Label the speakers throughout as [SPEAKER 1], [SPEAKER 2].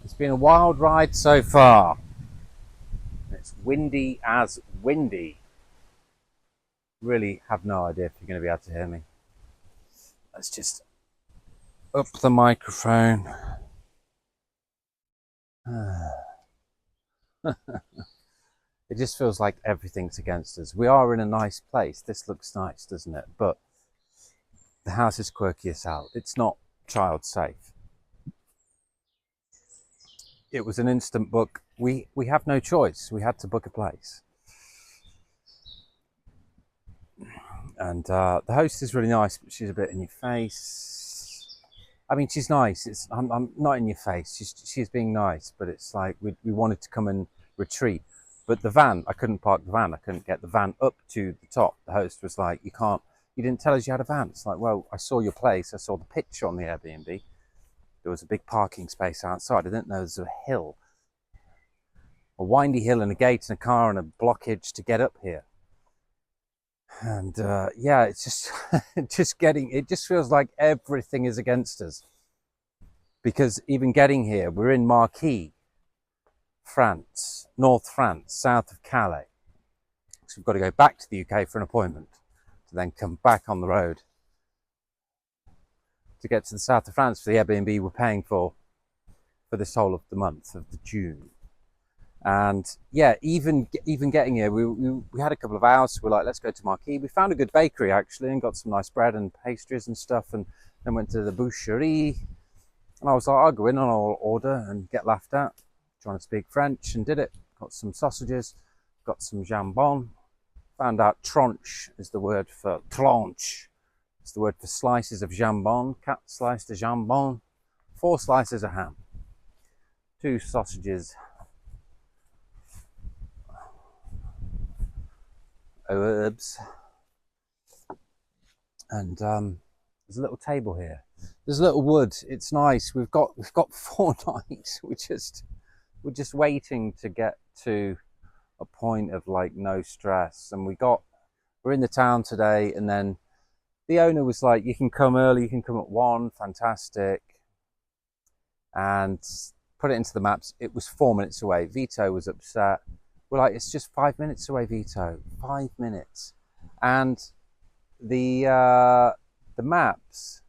[SPEAKER 1] It's been a wild ride so far. It's windy as windy. Really have no idea if you're going to be able to hear me. Let's just up the microphone. It just feels like everything's against us. We are in a nice place. This looks nice, doesn't it? But the house is quirky as hell. It's not child safe. It was an instant book. We have no choice. We had to book a place. And the host is really nice, but she's a bit in your face. I mean, she's nice. I'm not in your face. She's being nice, but it's like we wanted to come and retreat. But the van, I couldn't park the van. I couldn't get the van up to the top. The host was like, you didn't tell us you had a van. It's like, well, I saw your place. I saw the picture on the Airbnb. There was a big parking space outside. I didn't know there was a hill, a windy hill and a gate and a car and a blockage to get up here. And yeah, it's just it just feels like everything is against us, because even getting here, we're in Marquis, France, North France, south of Calais. So we've got to go back to the UK for an appointment to then come back on the road to get to the south of France for the Airbnb we're paying for this whole of the month of the June. And yeah, even getting here, we had a couple of hours. We're like, let's go to Marquis. We found a good bakery actually and got some nice bread and pastries and stuff, and then went to the boucherie. And I was like, I'll go in and I'll order and get laughed at trying to speak French, and did it. Got some sausages, got some jambon. Found out tranche is the word for tranche. It's the word for slices of jambon. 4 slices de jambon, 4 slices of ham, 2 sausages, herbs, and there's a little table here. There's a little wood. It's nice. We've got 4 nights. We're just waiting to get to a point of like no stress. And we're in the town today, and then the owner was like, you can come early, you can come at 1, fantastic. And put it into the maps. It was 4 minutes away. Vito was upset. We're like, it's just 5 minutes away, Vito. 5 minutes. And the maps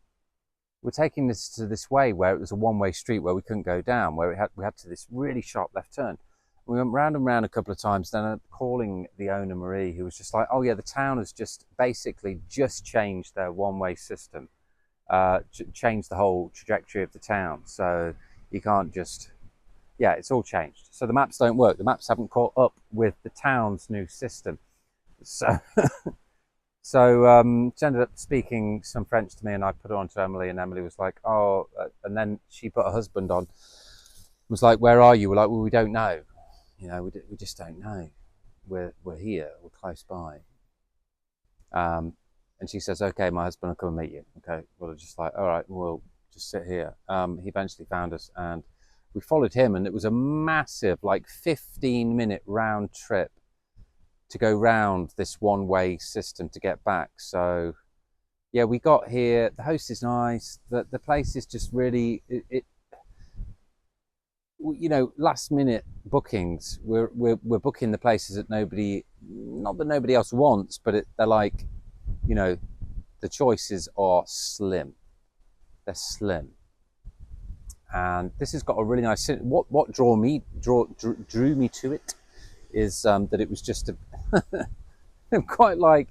[SPEAKER 1] were taking us to this way where it was a one-way street where we couldn't go down, where we had to this really sharp left turn. We went round and round a couple of times, then I ended up calling the owner, Marie, who was just like, oh yeah, the town has just basically just changed their one-way system, changed the whole trajectory of the town. So you can't just, yeah, it's all changed. So the maps don't work. The maps haven't caught up with the town's new system. So she ended up speaking some French to me, and I put it on to Emily, and Emily was like, oh, and then she put her husband on, was like, where are you? We're like, well, we don't know. You know, we just don't know. We're here. We're close by. And she says, okay, my husband will come and meet you. Okay, well, just like, all right, we'll just sit here. He eventually found us, and we followed him, and it was a massive, like 15-minute round trip to go round this one-way system to get back. So yeah, we got here. The host is nice. The place is just really, you know, last minute bookings. We're booking the places that not that nobody else wants, but they're like, you know, the choices are slim. They're slim. And this has got a really nice, what drew me to it is that it was just quite like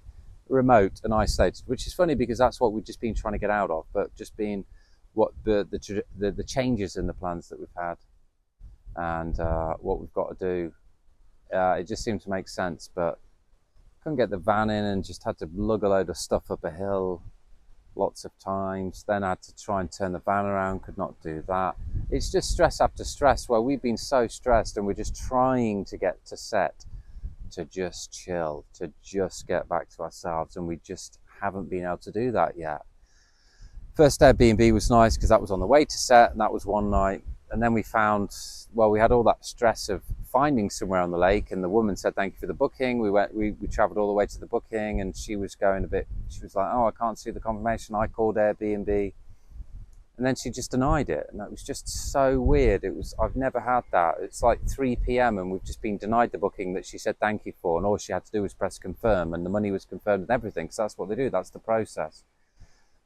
[SPEAKER 1] remote and isolated, which is funny because that's what we've just been trying to get out of, but just being what the changes in the plans that we've had, and what we've got to do, it just seemed to make sense. But couldn't get the van in, and just had to lug a load of stuff up a hill lots of times. Then I had to try and turn the van around, could not do that. It's just stress after stress, where we've been so stressed, and we're just trying to get to set, to just chill, to just get back to ourselves, and we just haven't been able to do that yet. First Airbnb was nice because that was on the way to set, and that was one night. And then we had all that stress of finding somewhere on the lake, and the woman said, thank you for the booking. We traveled all the way to the booking, and she was going she was like, oh, I can't see the confirmation. I called Airbnb. And then she just denied it, and that was just so weird. I've never had that. It's like 3 p.m. and we've just been denied the booking that she said thank you for, and all she had to do was press confirm, and the money was confirmed and everything, because that's what they do, that's the process.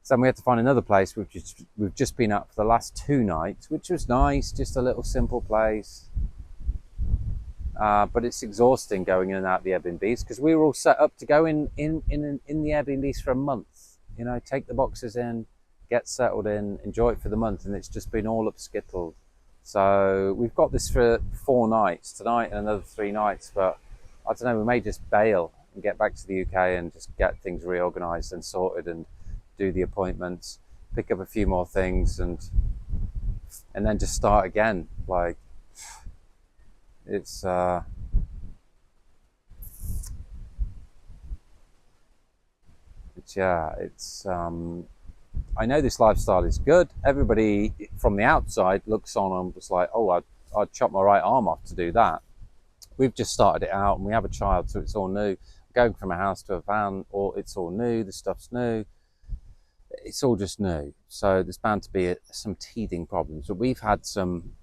[SPEAKER 1] So then we had to find another place, which we've just been at for the last 2 nights, which was nice, just a little simple place. But it's exhausting going in and out of the Airbnbs, because we were all set up to go in the Airbnbs for a month. You know, take the boxes in, get settled in, enjoy it for the month, and it's just been all upskittled. So we've got this for 4 nights, tonight and another 3 nights, but I don't know, we may just bail and get back to the UK and just get things reorganised and sorted and do the appointments, pick up a few more things, and then just start again. Like, it's I know this lifestyle is good. Everybody from the outside looks on and was like, oh, I'd chop my right arm off to do that. We've just started it out, and we have a child, so it's all new. Going from a house to a van, or it's all new, the stuff's new. It's all just new. So there's bound to be some teething problems. But we've had some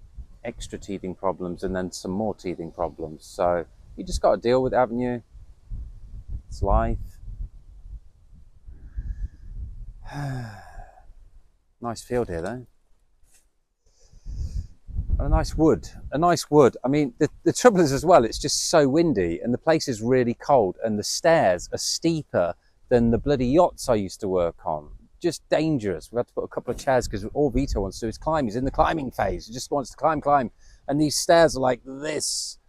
[SPEAKER 1] extra teething problems and then some more teething problems. So you just got to deal with it, haven't you? It's life. Nice field here, though. A nice wood. I mean, the trouble is as well, it's just so windy, and the place is really cold, and the stairs are steeper than the bloody yachts I used to work on. Just dangerous. We had to put a couple of chairs, because all Vito wants to do is climb. He's in the climbing phase. He just wants to climb. And these stairs are like this.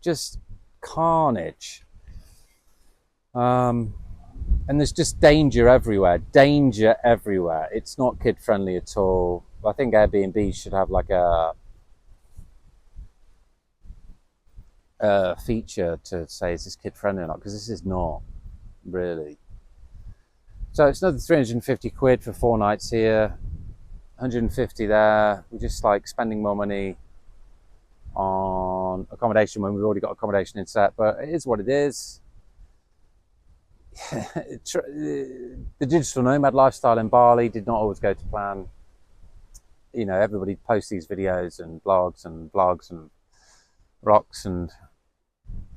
[SPEAKER 1] Just carnage. And there's just danger everywhere. It's not kid friendly at all. I think Airbnb should have like a feature to say, is this kid friendly or not? Because this is not really. So it's another 350 quid for 4 nights here, 150 there. We're just like spending more money on accommodation when we've already got accommodation in set, but it is what it is. The digital nomad lifestyle in Bali did not always go to plan. You know, everybody posts these videos and blogs and vlogs and rocks, and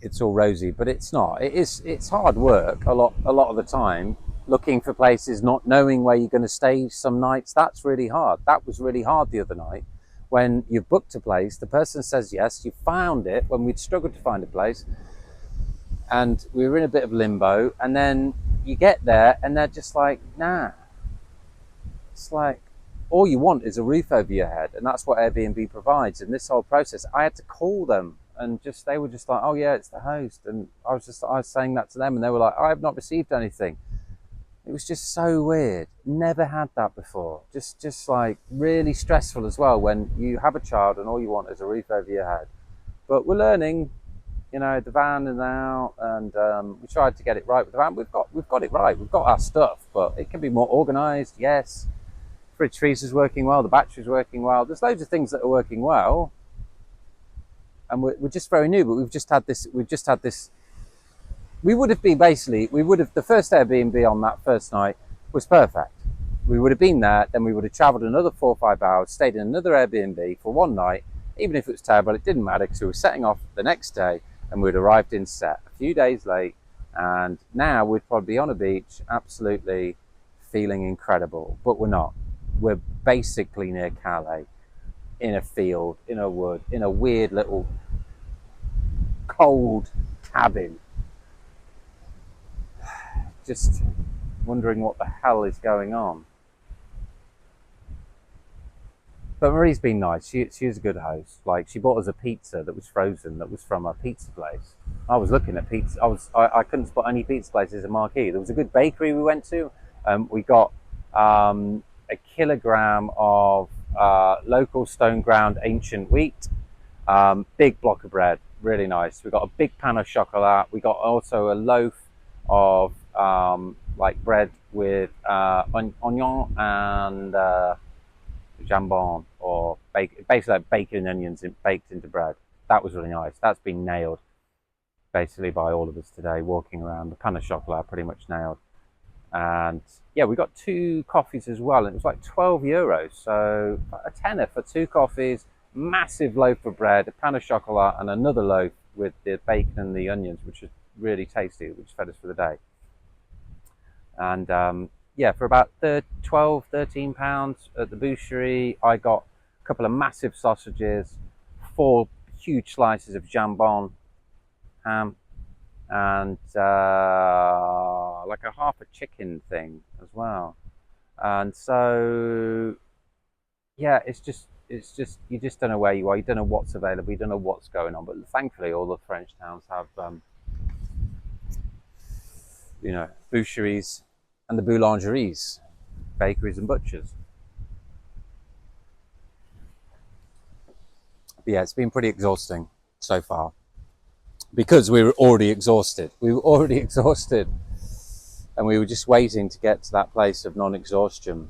[SPEAKER 1] it's all rosy, but it's not. It's hard work a lot of the time, looking for places, not knowing where you're going to stay some nights. That's really hard. That was really hard the other night, when you've booked a place, the person says yes, you found it when we'd struggled to find a place, and we were in a bit of limbo, and then you get there and they're just like, nah. It's like, all you want is a roof over your head, and that's what Airbnb provides. And this whole process, I had to call them, and they were just like, oh yeah, it's the host. And I was saying that to them, and they were like, I have not received anything. It was just so weird. Never had that before. Just like really stressful as well, when you have a child and all you want is a roof over your head. But we're learning. You know, the van is out, and we tried to get it right with the van. We've got it right. We've got our stuff, but it can be more organised. Yes, fridge freezer's working well. The battery's working well. There's loads of things that are working well, and we're just very new. But we've just had this. We would have the first Airbnb on that first night was perfect. We would have been there, then we would have travelled another 4 or 5 hours, stayed in another Airbnb for 1 night. Even if it was terrible, it didn't matter, because we were setting off the next day, and we'd arrived in set a few days late, and now we'd probably be on a beach, absolutely feeling incredible. But we're not. We're basically near Calais, in a field, in a wood, in a weird little cold cabin. Just wondering what the hell is going on. But Marie's been nice. She was a good host. Like, she bought us a pizza that was frozen, that was from a pizza place. I was looking at pizza. I couldn't spot any pizza places in Marquis. There was a good bakery we went to. We got a kilogram of local stone ground ancient wheat. Big block of bread, really nice. We got a big pan of chocolate. We got also a loaf of like bread with onion and jambon, or basically like bacon and onions baked into bread. That was really nice. That's been nailed basically by all of us today walking around. The pan of chocolate pretty much nailed. And yeah, we got 2 coffees as well, and it was like €12. So a tenner for 2 coffees, massive loaf of bread, a pan of chocolat, and another loaf with the bacon and the onions, which was really tasty, which fed us for the day. And yeah, for about 12, £13 at the boucherie, I got a couple of massive sausages, 4 huge slices of jambon ham, and like a half a chicken thing as well. And so yeah, it's just you just don't know where you are, you don't know what's available, you don't know what's going on. But thankfully all the French towns have you know, boucheries and the boulangeries, bakeries and butchers. But yeah, it's been pretty exhausting so far because we were already exhausted. We were already exhausted, and we were just waiting to get to that place of non-exhaustion.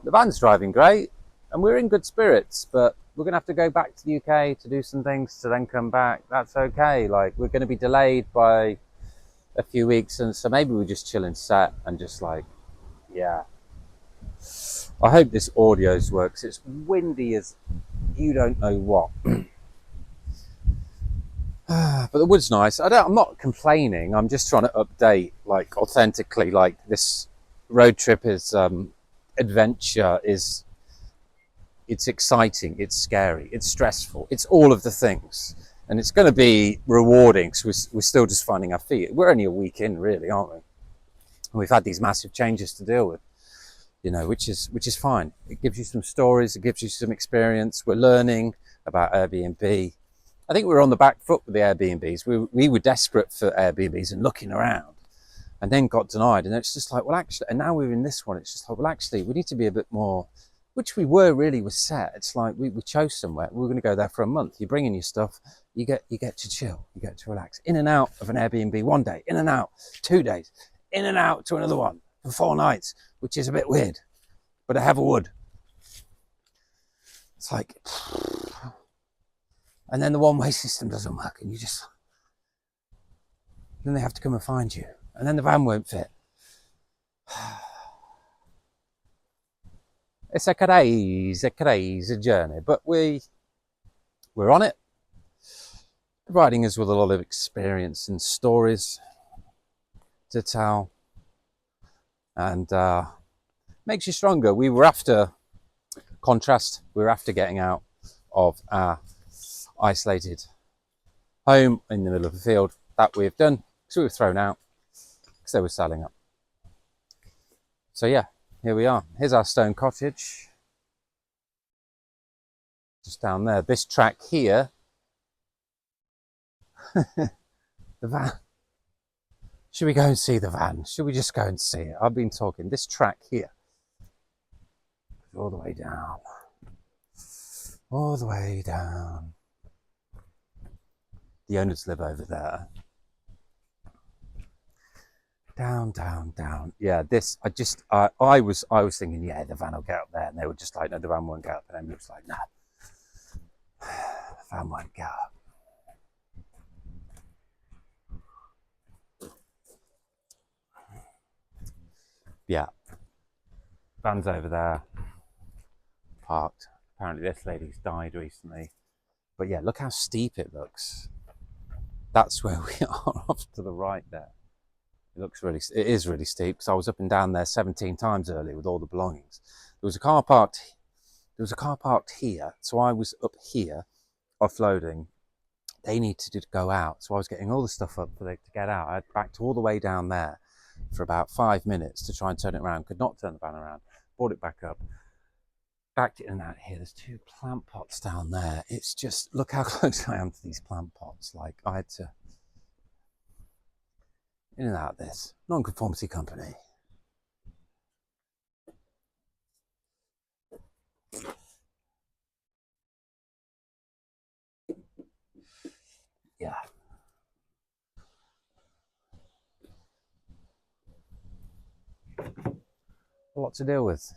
[SPEAKER 1] The van's driving great, and we're in good spirits, but we're going to have to go back to the UK to do some things to then come back. That's okay. Like, we're going to be delayed by a few weeks, and so maybe we just chill in set and just like, yeah. I hope this audio works. It's windy as you don't know what. But the wood's nice. I'm not complaining. I'm just trying to update, like, authentically. Like, this road trip is adventure is. It's exciting. It's scary. It's stressful. It's all of the things, and it's going to be rewarding. Because we're still just finding our feet. We're only a week in, really, aren't we? And we've had these massive changes to deal with. You know, which is fine. It gives you some stories. It gives you some experience. We're learning about Airbnb. I think we were on the back foot with the Airbnbs. We were desperate for Airbnbs and looking around, and then got denied. And it's just like, well, actually, and now we're in this one. It's just like, well, actually, we need to be a bit more, which we were really was set. It's like we chose somewhere. We were going to go there for a month. You bring in your stuff. You get to chill. You get to relax. In and out of an Airbnb one day. In and out 2 days. In and out to another one for 4 nights, which is a bit weird, but I have a wood. It's like, and then the one-way system doesn't work, and then they have to come and find you, and then the van won't fit. It's a crazy journey, but we're on it, providing us with a lot of experience and stories to tell, and makes you stronger. We were after contrast. We were after getting out of our isolated home in the middle of the field. That we've done, because we were thrown out because they were selling up. So yeah, here we are. Here's our stone cottage, just down there. This track here, the van. Should we go and see the van? Should we just go and see it? I've been talking. This track here, all the way down, all the way down. The owners live over there. Down, down, down. Yeah, this, I was thinking, yeah, the van will get up there. And they were just like, no, the van won't get up. And then it was like, no, the van won't get up. Yeah, van's over there, parked. Apparently this lady's died recently. But yeah, look how steep it looks. That's where we are, off to the right there. It is really steep, because I was up and down there 17 times earlier with all the belongings. There was a car parked here, so I was up here offloading. They needed to go out, so I was getting all the stuff up for them to get out. I backed all the way down there for about 5 minutes to try and turn it around. Could not turn the van around. Brought it back up. Backed it in and out here. There's 2 plant pots down there. It's just, look how close I am to these plant pots. Like, I had to in and out of this nonconformity company. Yeah. A lot to deal with.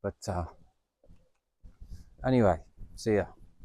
[SPEAKER 1] But anyway, see ya.